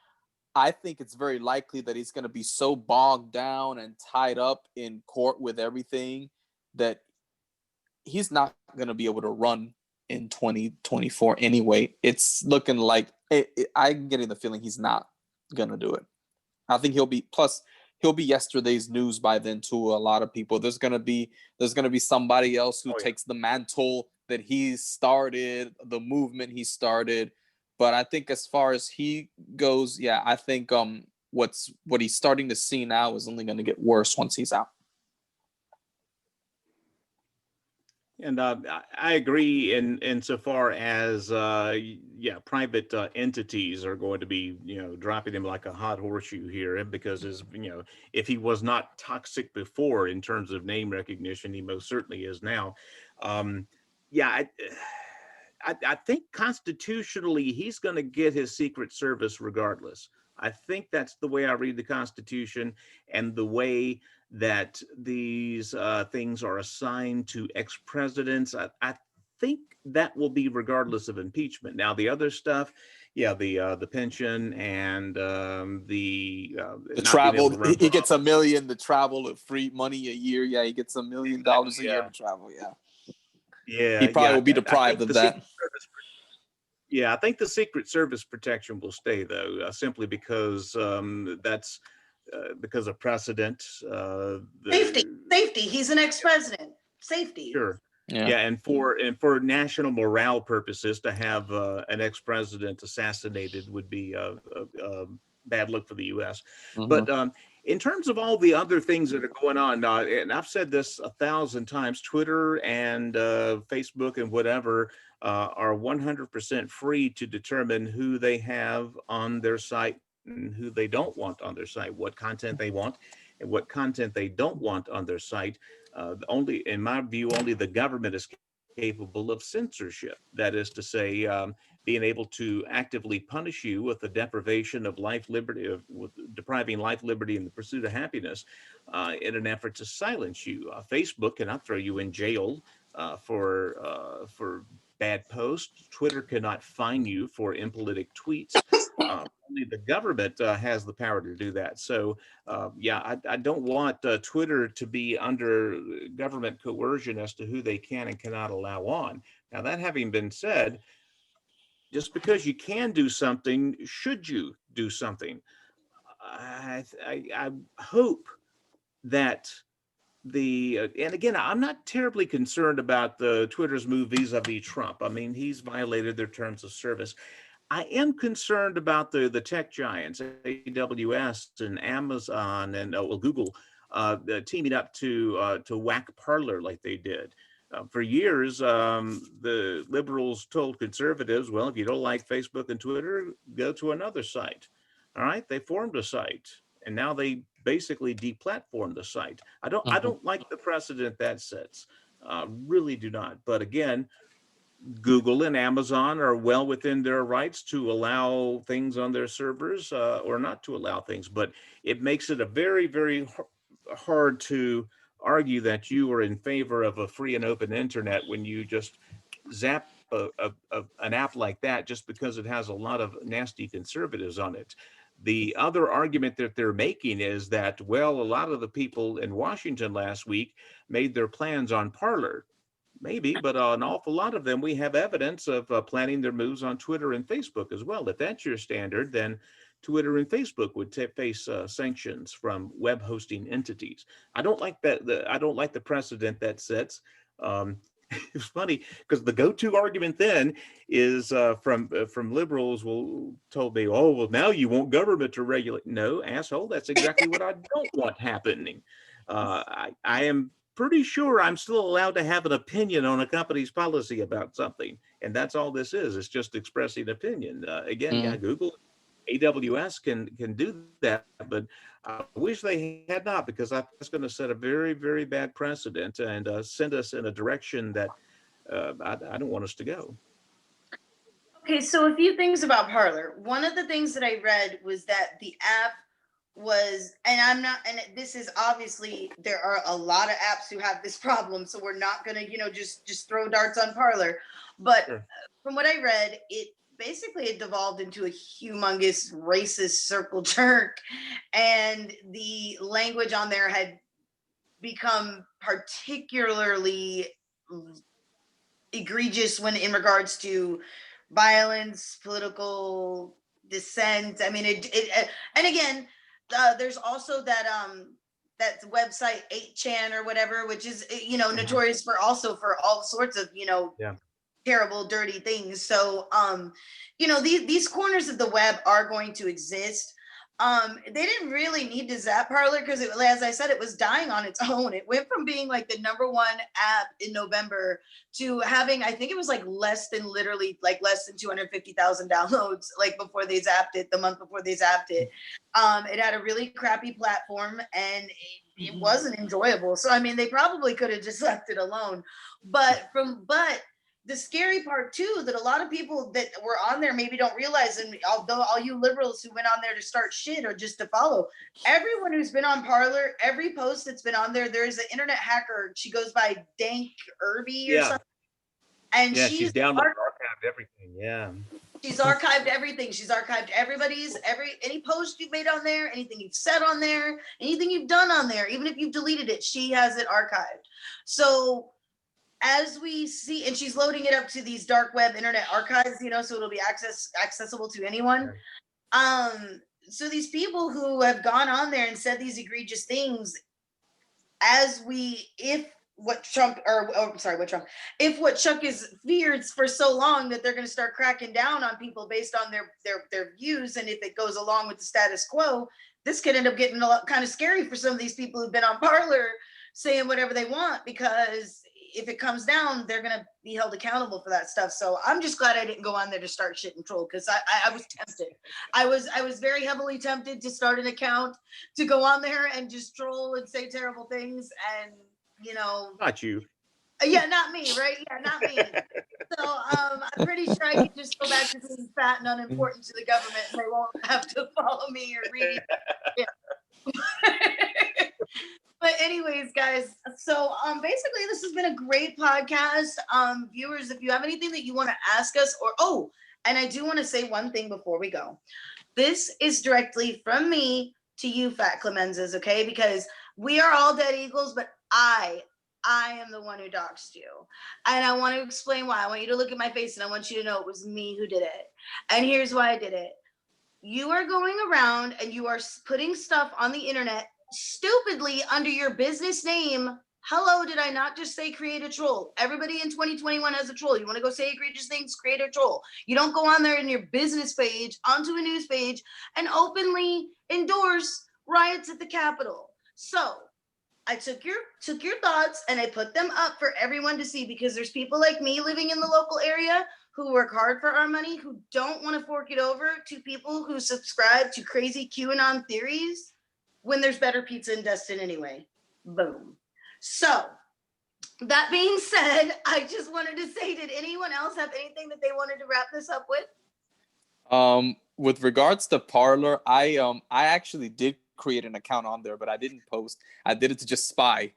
I think it's very likely that he's going to be so bogged down and tied up in court with everything that he's not going to be able to run in 2024 anyway. It's looking like I'm getting the feeling he's not gonna do it. I think he'll be yesterday's news by then to a lot of people. There's gonna be somebody else who takes the mantle that he started, the movement he started. But I think as far as he goes, yeah, I think what he's starting to see now is only going to get worse once he's out. And I agree in so far as private entities are going to be dropping him like a hot horseshoe here, because if he was not toxic before in terms of name recognition, he most certainly is now. I think constitutionally he's going to get his Secret Service regardless. I think that's the way I read the Constitution, and the way that these things are assigned to ex-presidents. I think that will be regardless of impeachment. Now, the other stuff, the pension and the travel, he gets $1 million to travel, free money a year. Yeah, he gets $1 million a year to travel. Yeah, he probably will be deprived of that. I think the Secret Service protection will stay, though, simply because that's because of precedent. Safety. He's an ex-president. Safety. Sure. Yeah, and for national morale purposes, to have an ex-president assassinated would be a bad look for the U.S. Mm-hmm. But in terms of all the other things that are going on, and I've said this 1,000 times, Twitter and Facebook and whatever are 100% free to determine who they have on their site and who they don't want on their site, what content they want and what content they don't want on their site. In my view, only the government is capable of censorship. That is to say, being able to actively punish you with the deprivation of life, liberty, with depriving life, liberty, and the pursuit of happiness in an effort to silence you. Facebook cannot throw you in jail for bad posts. Twitter cannot fine you for impolitic tweets. Only the government has the power to do that. So, I don't want Twitter to be under government coercion as to who they can and cannot allow on. Now, that having been said, just because you can do something, should you do something? I hope that and again, I'm not terribly concerned about the Twitter's move vis-a-vis Trump. I mean, he's violated their terms of service. I am concerned about the tech giants, AWS and Amazon and Google, teaming up to whack Parler like they did. For years, the liberals told conservatives, well, if you don't like Facebook and Twitter, go to another site. All right, they formed a site, and now they basically deplatformed the site. I don't like the precedent that sets. Really do not. But again, Google and Amazon are well within their rights to allow things on their servers or not to allow things. But it makes it a very, very hard to argue that you are in favor of a free and open internet when you just zap an app like that just because it has a lot of nasty conservatives on it. The other argument that they're making is that, well, a lot of the people in Washington last week made their plans on Parler. Maybe, but an awful lot of them, we have evidence of planning their moves on Twitter and Facebook as well. If that's your standard, then Twitter and Facebook would face sanctions from web hosting entities. I don't like that. I don't like the precedent that sets. It's funny because the go-to argument then is from liberals told me, oh, well, now you want government to regulate. No, asshole, that's exactly what I don't want happening. I am pretty sure I'm still allowed to have an opinion on a company's policy about something. And that's all this is. It's just expressing opinion. Again, Google, AWS can do that, but I wish they had not, because that's going to set a very, very bad precedent and send us in a direction that I don't want us to go. Okay, so a few things about Parler. One of the things that I read was that the app was, and this is obviously, there are a lot of apps who have this problem, so we're not gonna, just throw darts on Parler. But sure. From what I read, it devolved into a humongous racist circle jerk, and the language on there had become particularly egregious when in regards to violence, political dissent. I mean, and again, there's also that website 8chan or whatever, which is notorious for all sorts of Yeah. terrible, dirty things. So these corners of the web are going to exist. They didn't really need to zap Parler because, as I said, it was dying on its own. It went from being like the #1 app in November to having, I think it was like less than 250,000 downloads, like before they zapped it, the month before they zapped it. It had a really crappy platform and it wasn't enjoyable. So, I mean, they probably could have just left it alone. But the scary part too, that a lot of people that were on there maybe don't realize, and although all you liberals who went on there to start shit or just to follow, everyone who's been on Parler, every post that's been on there's an internet hacker. She goes by Dank Irby or something. And yeah, she's downloaded, archived everything. Yeah. She's archived everything. She's archived any post you've made on there, anything you've said on there, anything you've done on there, even if you've deleted it, she has it archived. So as we see, and she's loading it up to these dark web internet archives, so it'll be accessible to anyone. So these people who have gone on there and said these egregious things, if what Chuck is feared for so long that they're going to start cracking down on people based on their views, and if it goes along with the status quo, this could end up getting a lot kind of scary for some of these people who've been on Parler saying whatever they want, because if it comes down, they're going to be held accountable for that stuff. So I'm just glad I didn't go on there to start shit and troll, because I was tempted. I was very heavily tempted to start an account to go on there and just troll and say terrible things. And, Not you. Yeah, not me, right? Yeah, not me. So I'm pretty sure I can just go back to being fat and unimportant to the government, and they won't have to follow me or read. Yeah. But anyways, guys, so basically this has been a great podcast. Viewers, if you have anything that you want to ask us, and I do want to say one thing before we go. This is directly from me to you, Fat Clemenzes, okay? Because we are all dead eagles, but I am the one who doxed you. And I want to explain why. I want you to look at my face, and I want you to know it was me who did it. And here's why I did it. You are going around and you are putting stuff on the internet stupidly under your business name. Hello, did I not just say create a troll? Everybody in 2021 has a troll. You want to go say egregious things, create a troll. You don't go on there in your business page, onto a news page, and openly endorse riots at the Capitol. So I took your thoughts and I put them up for everyone to see, because there's people like me living in the local area who work hard for our money, who don't want to fork it over to people who subscribe to crazy QAnon theories when there's better pizza in Destin anyway. Boom. So that being said, I just wanted to say, did anyone else have anything that they wanted to wrap this up with? With regards to Parler, I actually did create an account on there, but I didn't post. I did it to just spy.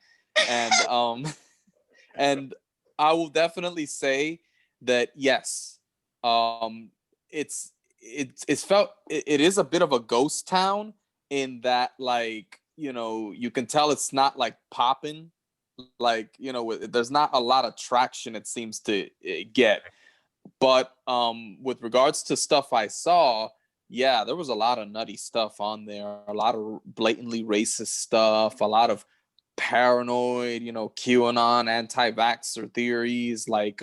And and I will definitely say that yes, it is a bit of a ghost town, in that, like, you can tell it's not like popping, like, there's not a lot of traction it seems to get. But with regards to stuff I saw, yeah, there was a lot of nutty stuff on there, a lot of blatantly racist stuff, a lot of paranoid, QAnon, anti-vaxxer theories, like,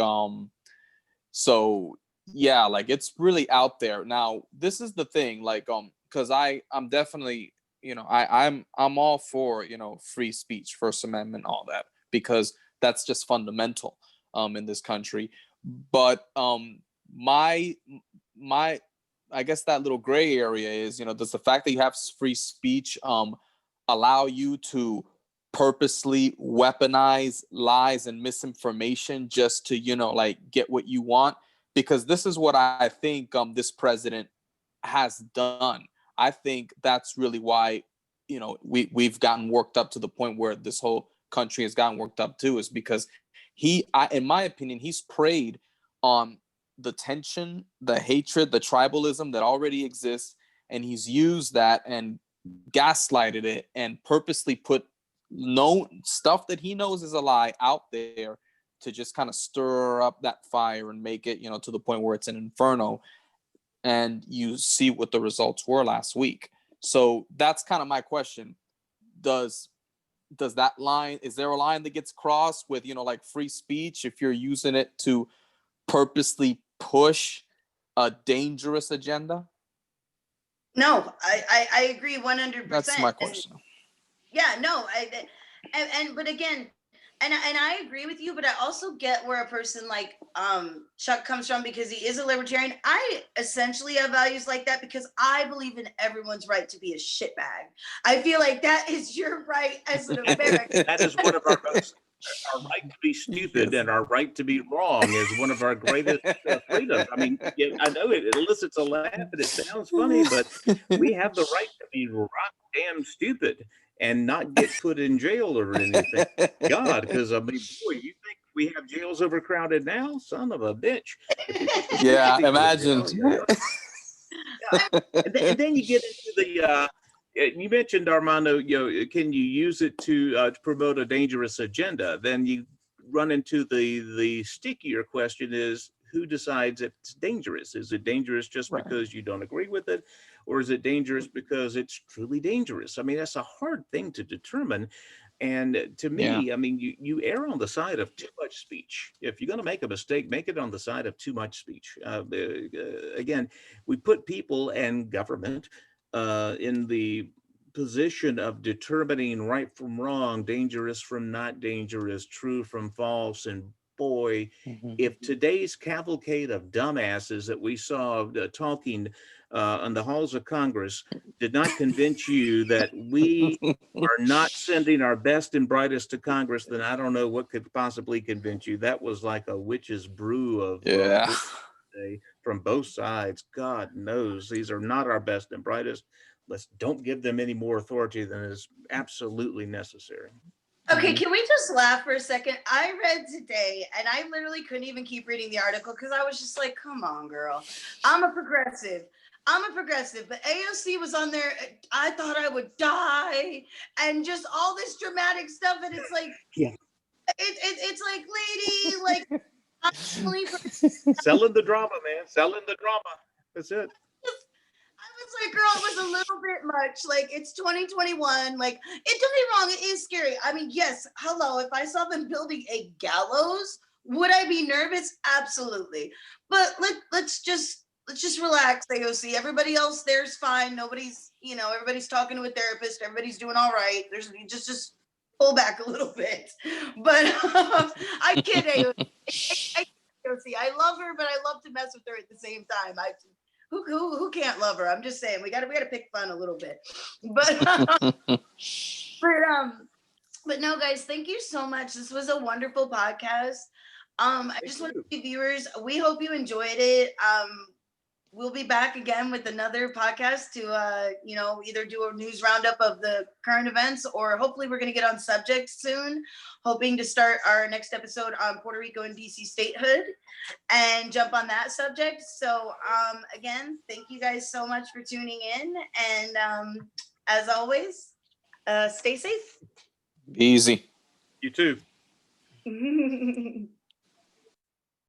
so yeah, like, it's really out there. Now, this is the thing, like, because I'm definitely, I'm all for, free speech, First Amendment, all that, because that's just fundamental in this country. But my I guess that little gray area is, does the fact that you have free speech allow you to purposely weaponize lies and misinformation just to, like, get what you want? Because this is what I think this president has done. I think that's really why, we've gotten worked up to the point where this whole country has gotten worked up too, is because in my opinion, he's preyed on the tension, the hatred, the tribalism that already exists, and he's used that and gaslighted it and purposely put stuff that he knows is a lie out there to just kind of stir up that fire and make it, to the point where it's an inferno. And you see what the results were last week. So that's kind of my question. Does that line, is there a line that gets crossed with, like free speech, if you're using it to purposely push a dangerous agenda? No, I agree 100%. That's my question. But again, and I agree with you, but I also get where a person like Chuck comes from, because he is a libertarian. I essentially have values like that because I believe in everyone's right to be a shitbag. I feel like that is your right as an American. That is one of our most, our right to be stupid and our right to be wrong is one of our greatest freedoms. I mean, I know it elicits a laugh and it sounds funny, but we have the right to be rock damn stupid and not get put in jail or anything. God, because I mean, boy, you think we have jails overcrowded now? Son of a bitch. Yeah, imagine. And then you get into the you mentioned, Armando, can you use it to promote a dangerous agenda? Then you run into the stickier question is, who decides it's dangerous? Is it dangerous just because you don't agree with it? Or is it dangerous because it's truly dangerous? I mean, that's a hard thing to determine. And to me, I mean, you err on the side of too much speech. If you're going to make a mistake, make it on the side of too much speech. Again, we put people and government in the position of determining right from wrong, dangerous from not dangerous, true from false. And boy, if today's cavalcade of dumbasses that we saw talking on the halls of Congress did not convince you that we are not sending our best and brightest to Congress, then I don't know what could possibly convince you. That was like a witch's brew of from both sides. God knows these are not our best and brightest. Let's don't give them any more authority than is absolutely necessary. Okay, can we just laugh for a second? I read today, and I literally couldn't even keep reading the article because I was just like, come on, girl. I'm a progressive, but AOC was on there. I thought I would die, and just all this dramatic stuff. And it's like, it's like, lady, like, selling the drama, man, selling the drama. That's it. I was like, girl, it was a little bit much. Like, it's 2021. Like, don't get me wrong, it is scary. I mean, yes, hello. If I saw them building a gallows, would I be nervous? Absolutely. But let's just relax, AOC. Everybody else there's fine. Nobody's, everybody's talking to a therapist. Everybody's doing all right. There's just pull back a little bit. But I kid AOC. I love her, but I love to mess with her at the same time. Who can't love her? I'm just saying we gotta pick fun a little bit, but but no, guys, thank you so much. This was a wonderful podcast. I just want to say, viewers, we hope you enjoyed it. We'll be back again with another podcast to either do a news roundup of the current events, or hopefully we're going to get on subject soon, hoping to start our next episode on Puerto Rico and DC statehood and jump on that subject. So again, thank you guys so much for tuning in, and as always, stay safe. Easy. You too.